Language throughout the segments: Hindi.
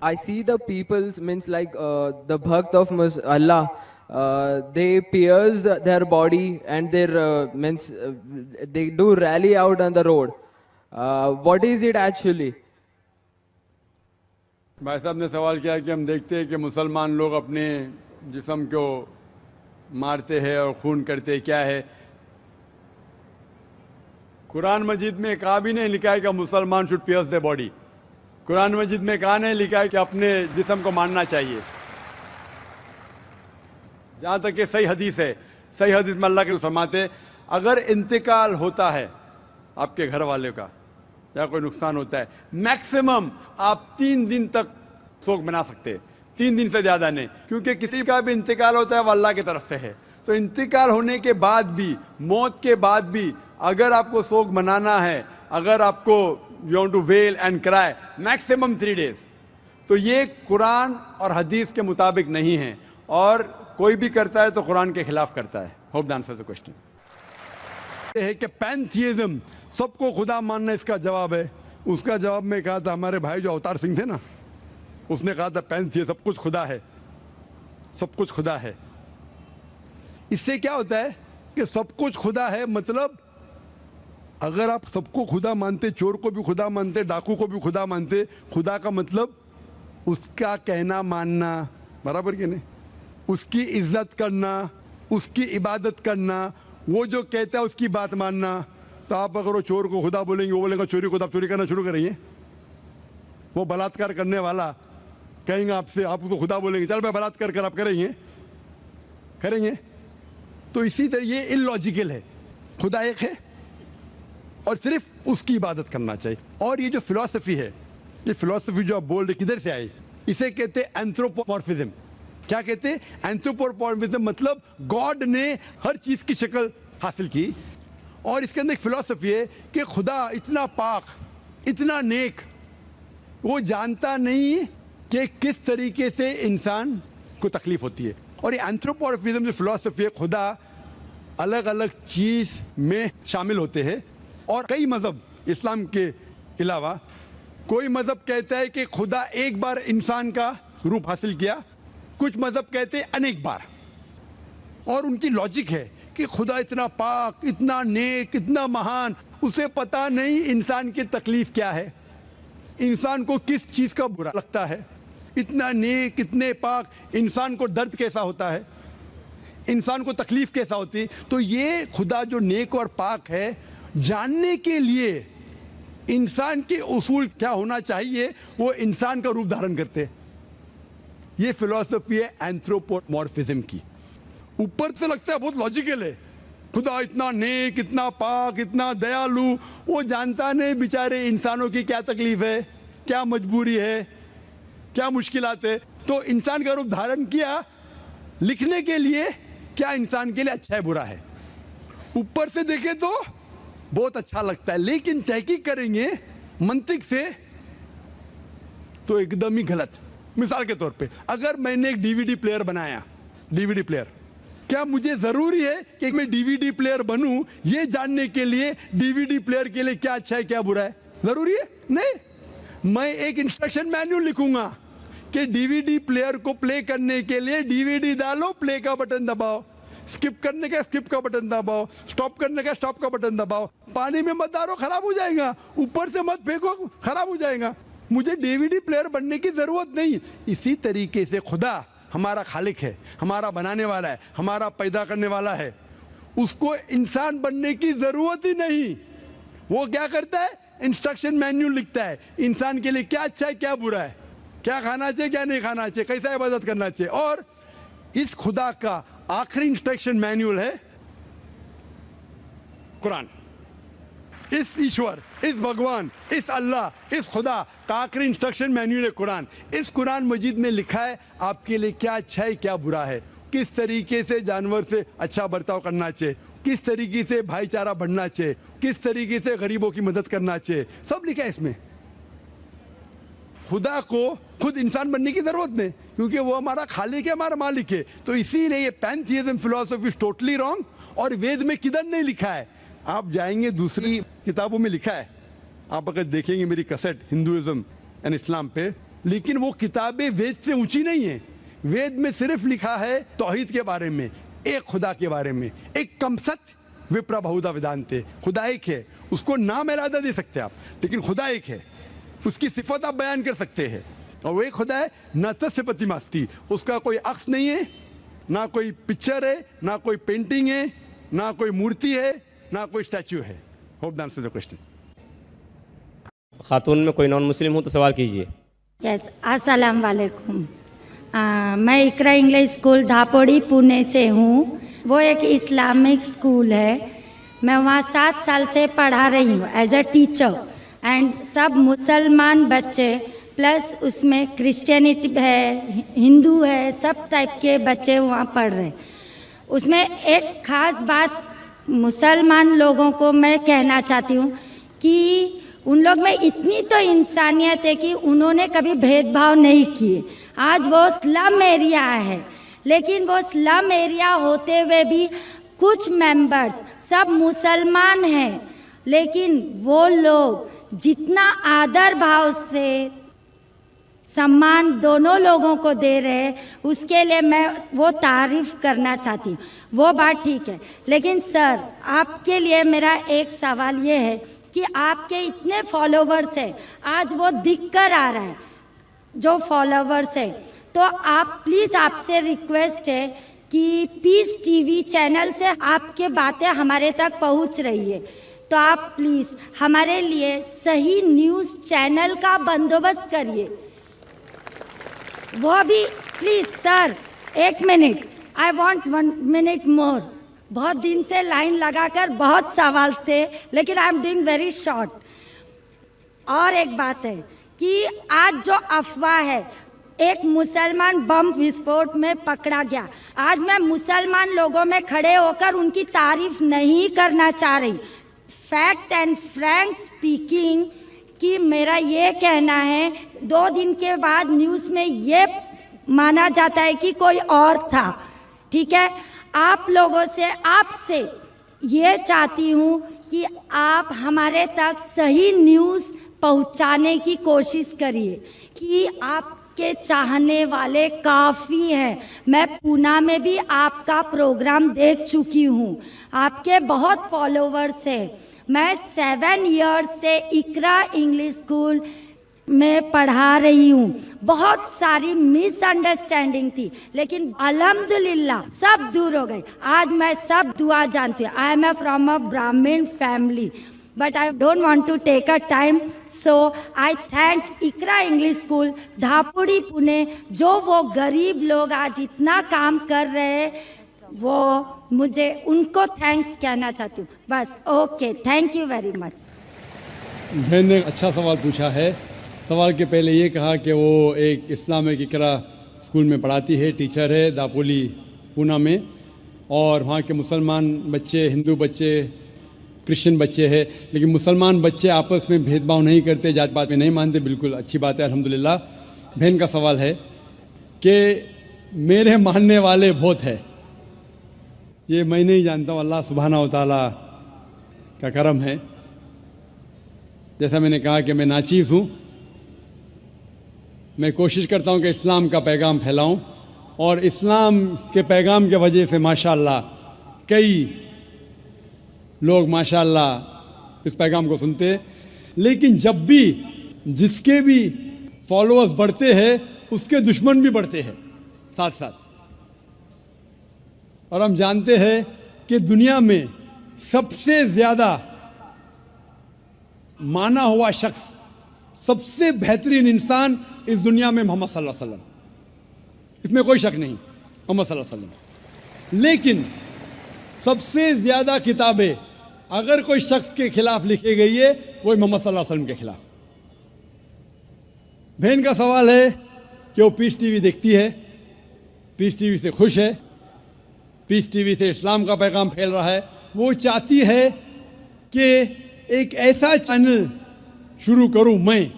I see the people's means like the bhakt of Allah. They pierce their body and their means they do rally out on the road. What is it actually? भाई साहब ने सवाल किया कि हम देखते हैं कि मुसलमान लोग अपने जिस्म को मारते हैं और खून करते हैं, क्या है? कुरान मजीद में कहा भी नहीं लिखा है कि मुसलमान should pierce the body. Quran मजीद में कहा नहीं लिखा है कि अपने जिस्म को मारना चाहिए। जहां तक कि सही हदीस है, सही हदीस में अल्लाह के फरमाते अगर इंतकाल होता है आपके घर वाले का या कोई नुकसान होता है, मैक्सिमम आप 3 दिन तक शोक मना सकते हैं, 3 दिन से ज्यादा नहीं, क्योंकि किसी का भी इंतकाल होता है वो अल्लाह की तरफ से है। तो इंतकाल होने के बाद भी, मौत के बाद भी अगर आपको शोक मनाना है, अगर आपको you want to wail and cry, maximum 3 days. तो ये कुरान और हदीस के मुताबिक नहीं है, और कोई भी करता है तो कुरान के खिलाफ करता है। Hope the answer the question है कि पैंथियज्म, सबको खुदा मानना, इसका जवाब है। उसका जवाब में कहा था हमारे भाई जो अवतार सिंह थे ना, उसने कहा था पैंथियज्म, सब कुछ खुदा है, सब कुछ खुदा है। इससे क्या होता है कि सब कुछ खुदा है, मतलब अगर आप सबको खुदा मानते, चोर को भी खुदा मानते, डाकू को भी खुदा मानते, खुदा का मतलब उसका कहना मानना, बराबर कि नहीं? उसकी इज्जत करना, उसकी इबादत करना, वो जो कहता है उसकी बात मानना। तो आप अगर वो चोर को खुदा बोलेंगे, वो बोलेगा चोरी खुदा, चोरी करना शुरू करेंगे। वो बलात्कार करने वाला कहेंगे आपसे, आप उसको खुदा बोलेंगे, चल मैं बलात्कार कर, आप करेंगे? करेंगे? तो इसी तरह ये इलॉजिकल है। खुदा एक है और सिर्फ उसकी इबादत करना चाहिए। और ये जो फिलॉसफी है, ये फिलॉसफी जो आप बोल रहे किधर से आई? इसे कहते हैं एंथ्रोपोमॉर्फिज्म। क्या कहते हैं? एंथ्रोपोमॉर्फिज्म मतलब गॉड ने हर चीज की शक्ल हासिल की, और इसके अंदर एक फिलॉसफी है कि खुदा इतना पाक, इतना नेक, वो जानता नहीं कि किस तरीके से इंसान को तकलीफ होती है। और ये एंथ्रोपोमॉर्फिज्म जो फिलॉसफी है, खुदा अलग अलग चीज में शामिल होते हैं। और कई मजहब इस्लाम के अलावा, कोई मजहब कहता है कि खुदा एक बार इंसान का रूप हासिल किया, कुछ मजहब कहते हैं अनेक बार। और उनकी लॉजिक है कि खुदा इतना पाक, इतना नेक, इतना महान, उसे पता नहीं इंसान की तकलीफ क्या है, इंसान को किस चीज का बुरा लगता है। इतना नेक, इतने पाक, इंसान को दर्द कैसा होता है, इंसान को तकलीफ कैसा होती है। तो ये खुदा जो नेक और पाक है, जानने के लिए इंसान के उसूल क्या होना चाहिए, वो इंसान का रूप धारण करते हैं। ये फिलॉसफी है एंथ्रोपोमॉर्फिज्म की। ऊपर से लगता है बहुत लॉजिकल है, खुदा इतना नेक, इतना पाक, इतना दयालु, वो जानता नहीं बेचारे इंसानों की क्या तकलीफ है, क्या मजबूरी है, क्या मुश्किलात है। तो इंसान का रूप धारण किया लिखने के लिए, क्या इंसान के लिए अच्छा है बुरा है। ऊपर से देखे तो बहुत अच्छा लगता है, लेकिन तहकीक करेंगे मंतिक से तो एकदम ही गलत। मिसाल के तौर पे, अगर मैंने एक डीवीडी प्लेयर बनाया, डीवीडी प्लेयर, क्या मुझे जरूरी है कि मैं डीवीडी प्लेयर बनूं ये जानने के लिए डीवीडी प्लेयर के लिए क्या अच्छा है क्या बुरा है? जरूरी है? नहीं। मैं एक इंस्ट्रक्शन मैन्युअल लिखूंगा कि डीवीडी प्लेयर को प्ले करने के लिए डीवीडी डालो, प्ले का बटन दबाओ, स्किप करने का स्किप का बटन दबाओ, स्टॉप करने का स्टॉप का बटन दबाओ। पानी में मत डालो, खराब हो जाएगा, ऊपर से मत फेंको, खराब हो जाएगा। मुझे डीवीडी प्लेयर बनने की जरूरत नहीं। इसी तरीके से खुदा हमारा खालिक है, हमारा बनाने वाला है, हमारा पैदा करने वाला है, उसको इंसान बनने की जरूरत ही नहीं। वो क्या करता है? इंस्ट्रक्शन मैन्युअल लिखता है, इंसान के लिए क्या अच्छा है क्या बुरा है, क्या खाना चाहिए क्या नहीं खाना चाहिए, कैसा इबादत करना चाहिए। और इस खुदा का आखिरी इंस्ट्रक्शन मैन्युअल है कुरान। इस ईश्वर, इस भगवान, इस अल्लाह, इस खुदा का आखिरी इंस्ट्रक्शन मैन्युअल है कुरान। इस कुरान मजीद में लिखा है आपके लिए क्या अच्छा है क्या बुरा है, किस तरीके से जानवर से अच्छा बर्ताव करना चाहिए, किस तरीके से भाईचारा बढ़ना चाहिए, किस तरीके से गरीबों की मदद करना चाहिए, सब लिखा है इसमें। खुदा को खुद इंसान बनने की जरूरत नहीं, क्योंकि वो हमारा खालिक है, हमारा मालिक है। तो इसीलिए ये पैंथियज्म फिलॉसफी इज टोटली रॉन्ग। और वेद में किधर नहीं लिखा है, आप जाएंगे दूसरी किताबों में लिखा है। आप अगर देखेंगे मेरी कैसेट हिंदुइज्म एंड इस्लाम पे, लेकिन वो किताबें वेद से ऊंची नहीं है। वेद में सिर्फ लिखा है तौहीद के बारे में, एक खुदा के बारे में, एक कम सत्य विप्र बहुधा वेदांते, खुदा एक है। उसको नाम इरादा दे सकते हैं आप, लेकिन खुदा एक है, उसकी सिफत आप बयान कर सकते हैं। और वो एक खुदा है, न तस्य प्रतिमास्ति, उसका कोई अक्स नहीं है, ना कोई पिक्चर है, ना कोई पेंटिंग है, ना कोई मूर्ति है, ना कोई स्टैच्यू है। Hope that answers the question. खातून में कोई नॉन मुस्लिम हो तो सवाल कीजिए। यस, अस्सलाम वालेकुम। मैं इकरा इंग्लिश स्कूल धापोड़ी पुणे से हूँ। वो एक इस्लामिक स्कूल है। मैं वहाँ 7 साल से पढ़ा रही हूँ एज अ टीचर। एंड सब मुसलमान बच्चे प्लस उसमें क्रिश्चियनिटी है, हिंदू है, सब टाइप के बच्चे वहाँ पढ़ रहे हैं। उसमें एक ख़ास बात मुसलमान लोगों को मैं कहना चाहती हूँ कि उन लोग में इतनी तो इंसानियत है कि उन्होंने कभी भेदभाव नहीं किए। आज वो स्लम एरिया है, लेकिन वो स्लम एरिया होते हुए भी कुछ मेंबर्स सब मुसलमान हैं, लेकिन वो लोग जितना आदर भाव से सम्मान दोनों लोगों को दे रहे हैं, उसके लिए मैं वो तारीफ़ करना चाहती हूँ। वो बात ठीक है, लेकिन सर आपके लिए मेरा एक सवाल ये है कि आपके इतने फॉलोवर्स हैं, आज वो दिख कर आ रहा है जो फॉलोवर्स है, तो आप प्लीज़ आपसे रिक्वेस्ट है कि पीस टीवी चैनल से आपके बातें हमारे तक पहुंच रही है, तो आप प्लीज़ हमारे लिए सही न्यूज़ चैनल का बंदोबस्त करिए। वो भी please sir, 1 minute, I want 1 minute मोर। बहुत दिन से लाइन लगाकर बहुत सवाल थे, लेकिन I am doing very short. और एक बात है कि आज जो अफवाह है, एक मुसलमान बम विस्फोट में पकड़ा गया। आज मैं मुसलमान लोगों में खड़े होकर उनकी तारीफ नहीं करना चाह रही। फैक्ट एंड फ्रैंक स्पीकिंग कि मेरा ये कहना है, 2 दिन के बाद न्यूज़ में ये माना जाता है कि कोई और था। ठीक है, आप लोगों से, आपसे ये चाहती हूँ कि आप हमारे तक सही न्यूज़ पहुँचाने की कोशिश करिए कि आपके चाहने वाले काफ़ी हैं। मैं पूना में भी आपका प्रोग्राम देख चुकी हूँ, आपके बहुत फॉलोवर्स हैं। मैं 7 इयर्स से इकरा इंग्लिश स्कूल में पढ़ा रही हूँ। बहुत सारी मिसअंडरस्टैंडिंग थी, लेकिन अल्हम्दुलिल्लाह सब दूर हो गई। आज मैं सब दुआ जानती हूँ। आई एम फ्रॉम अ ब्राह्मण family, but I don't want to take a time, so I thank Iqra English school Dhapudi Pune, जो वो गरीब लोग आज इतना काम कर रहे हैं, वो मुझे उनको थैंक्स कहना चाहती हूँ बस। Okay, thank you very much. बहन ने अच्छा सवाल पूछा है। सवाल के पहले ये कहा कि वो एक इस्लामिक इकरा स्कूल में पढ़ाती है, टीचर है दापोली पूना में, और वहाँ के मुसलमान बच्चे, हिंदू बच्चे, क्रिश्चियन बच्चे हैं, लेकिन मुसलमान बच्चे आपस में भेदभाव नहीं करते, जात पात में नहीं मानते। बिल्कुल अच्छी बात है, अल्हम्दुलिल्लाह। बहन का सवाल है कि मेरे मानने वाले बहुत है, ये मैं नहीं जानता हूँ, अल्लाह सुब्हाना व तआला का करम है। जैसा मैंने कहा कि मैं नाचीज़ हूँ, मैं कोशिश करता हूँ कि इस्लाम का पैगाम फैलाऊँ, और इस्लाम के पैगाम के वजह से माशाअल्लाह कई लोग माशाअल्लाह इस पैगाम को सुनते हैं। लेकिन जब भी जिसके भी फॉलोअर्स बढ़ते हैं, उसके दुश्मन भी बढ़ते हैं साथ साथ। और हम जानते हैं कि दुनिया में सबसे ज़्यादा माना हुआ शख्स, सबसे बेहतरीन इंसान इस दुनिया में मोहम्मद सल्लल्लाहु अलैहि वसल्लम, इसमें कोई शक नहीं, मोहम्मद सल्लल्लाहु अलैहि वसल्लम। लेकिन सबसे ज़्यादा किताबें अगर कोई शख्स के खिलाफ लिखी गई है, वो मोहम्मद सल्लल्लाहु अलैहि वसल्लम के खिलाफ। बहन का सवाल है कि वो पीस टीवी देखती है, पीस टीवी से खुश है, पीस टीवी से इस्लाम का पैगाम फैल रहा है। वो चाहती है कि एक ऐसा चैनल शुरू करूं मैं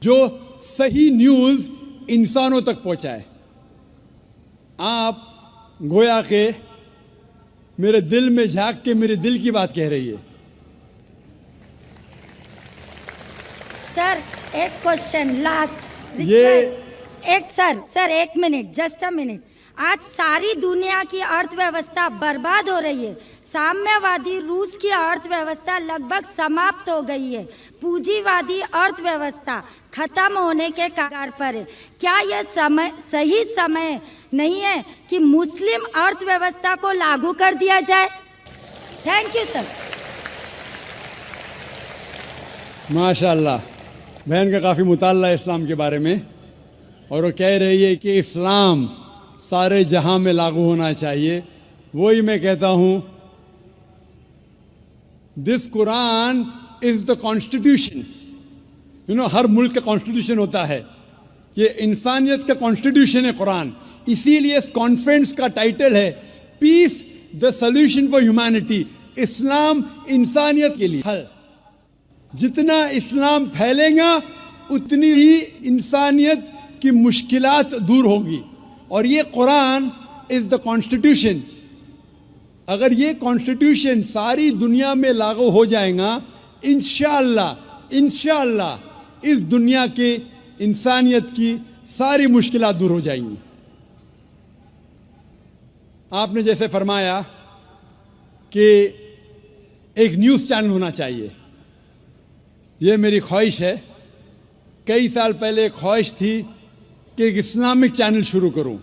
जो सही न्यूज़ इंसानों तक पहुंचाए। आप गोया के मेरे दिल में झांक के मेरे दिल की बात कह रही है। सर एक क्वेश्चन लास्ट, सर एक मिनट, जस्ट अ मिनट। आज सारी दुनिया की अर्थव्यवस्था बर्बाद हो रही है। साम्यवादी रूस की अर्थव्यवस्था लगभग समाप्त हो गई है। पूंजीवादी अर्थव्यवस्था खत्म होने के कगार पर है। क्या यह सही समय नहीं है कि मुस्लिम अर्थव्यवस्था को लागू कर दिया जाए? Thank you sir. माशाल्लाह, बहन का काफ़ी मुताल्ला है इस्लाम के बारे में, और वो कह रही है कि इस्लाम सारे जहां में लागू होना चाहिए। वही मैं कहता हूं, this Quran is the constitution. हर मुल्क का कॉन्स्टिट्यूशन होता है, ये इंसानियत का कॉन्स्टिट्यूशन है कुरान। इसीलिए इस कॉन्फ्रेंस का टाइटल है peace the solution for humanity. इस्लाम इंसानियत के लिए हल। जितना इस्लाम फैलेगा उतनी ही इंसानियत की मुश्किलात दूर होगी, और ये कुरान इज द कॉन्स्टिट्यूशन। अगर ये कॉन्स्टिट्यूशन सारी दुनिया में लागू हो जाएगा, इंशाअल्लाह इस दुनिया के इंसानियत की सारी मुश्किलात दूर हो जाएंगी। आपने जैसे फरमाया कि एक न्यूज़ चैनल होना चाहिए, ये मेरी ख्वाहिश है। कई साल पहले एक ख्वाहिश थी कि एक इस्लामिक चैनल शुरू करूं,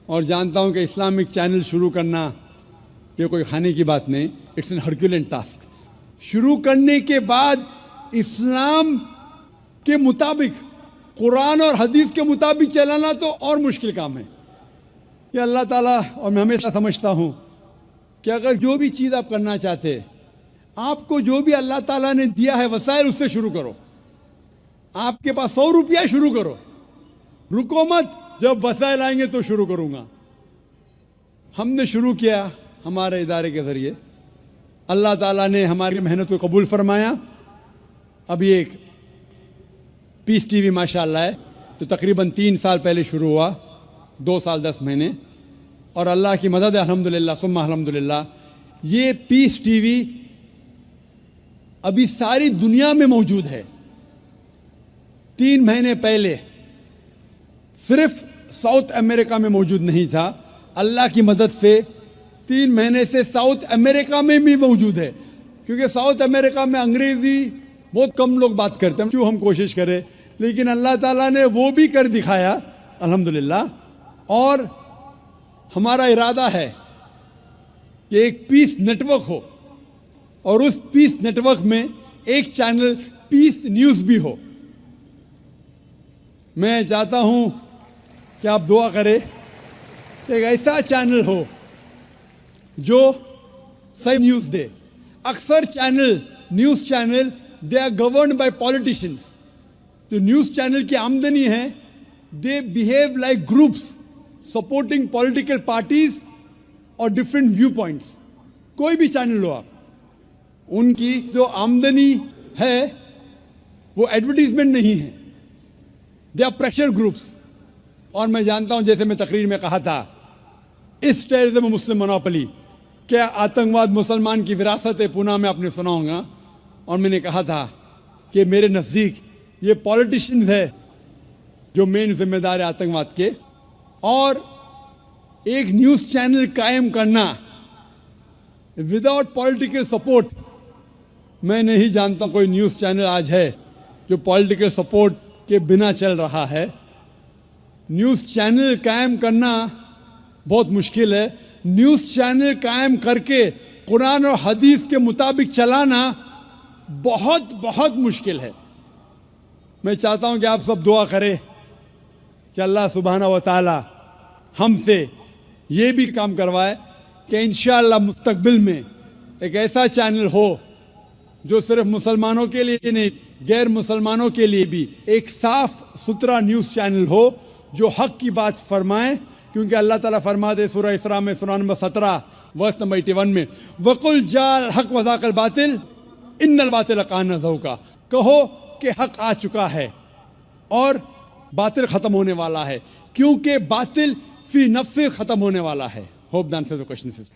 और जानता हूं कि इस्लामिक चैनल शुरू करना ये कोई खाने की बात नहीं, इट्स एन हरक्यूलेंट टास्क। शुरू करने के बाद इस्लाम के मुताबिक, कुरान और हदीस के मुताबिक चलाना तो और मुश्किल काम है। ये अल्लाह ताला, और मैं हमेशा समझता हूं कि अगर जो भी चीज़ आप करना चाहते, आपको जो भी अल्लाह ताला ने दिया है वसाइल, उससे शुरू करो। आपके पास 100 रुपया, शुरू करो, रुको मत, जब वसाइल आएंगे तो शुरू करूंगा। हमने शुरू किया हमारे इदारे के ज़रिए, अल्लाह ताला ने हमारी मेहनत को कबूल फरमाया। अभी एक पीस टीवी माशाअल्लाह है, जो तकरीबन 3 साल पहले शुरू हुआ, 2 साल 10 महीने, और अल्लाह की मदद है, अल्हम्दुलिल्लाह सुम्मा अल्हम्दुलिल्लाह। ये पीस टीवी अभी सारी दुनिया में मौजूद है। 3 महीने पहले सिर्फ साउथ अमेरिका में मौजूद नहीं था, अल्लाह की मदद से 3 महीने से साउथ अमेरिका में भी मौजूद है। क्योंकि साउथ अमेरिका में अंग्रेज़ी बहुत कम लोग बात करते हैं, क्यों हम कोशिश करें, लेकिन अल्लाह ताला ने वो भी कर दिखाया अल्हम्दुलिल्लाह। और हमारा इरादा है कि एक पीस नेटवर्क हो, और उस पीस नेटवर्क में एक चैनल पीस न्यूज़ भी हो। मैं चाहता हूं कि आप दुआ करें कि एक ऐसा चैनल हो जो सही न्यूज़ दे। अक्सर news channel they are governed by politicians. जो न्यूज़ चैनल की आमदनी है, they behave like groups supporting political parties और डिफरेंट व्यू पॉइंट्स। कोई भी चैनल लो आप, उनकी जो आमदनी है वो एडवर्टीजमेंट नहीं है, दे आर प्रेशर ग्रुप्स। और मैं जानता हूं, जैसे मैं तकरीर में कहा था, इस टेररिज्म मुस्लिम मोनोपोली, क्या आतंकवाद मुसलमान की विरासत है, पुणे में आपने सुना होगा। और मैंने कहा था कि मेरे नज़दीक ये पॉलिटिशियंस है जो मेन जिम्मेदार है आतंकवाद के। और एक न्यूज़ चैनल कायम करना विदाउट पॉलिटिकल सपोर्ट, मैं नहीं जानता कोई न्यूज़ चैनल आज है जो पॉलिटिकल सपोर्ट के बिना चल रहा है। न्यूज़ चैनल कायम करना बहुत मुश्किल है। न्यूज़ चैनल कायम करके कुरान और हदीस के मुताबिक चलाना बहुत बहुत मुश्किल है। मैं चाहता हूं कि आप सब दुआ करें कि अल्लाह सुब्हाना व तआला हमसे ये भी काम करवाए कि इंशाअल्लाह मुस्तकबिल में एक ऐसा चैनल हो जो सिर्फ मुसलमानों के लिए नहीं, गैर मुसलमानों के लिए भी एक साफ सुथरा न्यूज़ चैनल हो जो हक की बात फरमाए। क्योंकि अल्लाह ताला फरमाते सूरह इसरा में, सूरह नंबर 17 वर्स नंबर 81 में, वकुल जाल हक वज़ाकल बातिल इन्नल बातिल कान ज़हूका। कहो कि हक आ चुका है और बातिल ख़त्म होने वाला है, क्योंकि बातिल फी नफ्से ख़त्म होने वाला है। Hope the answer the question is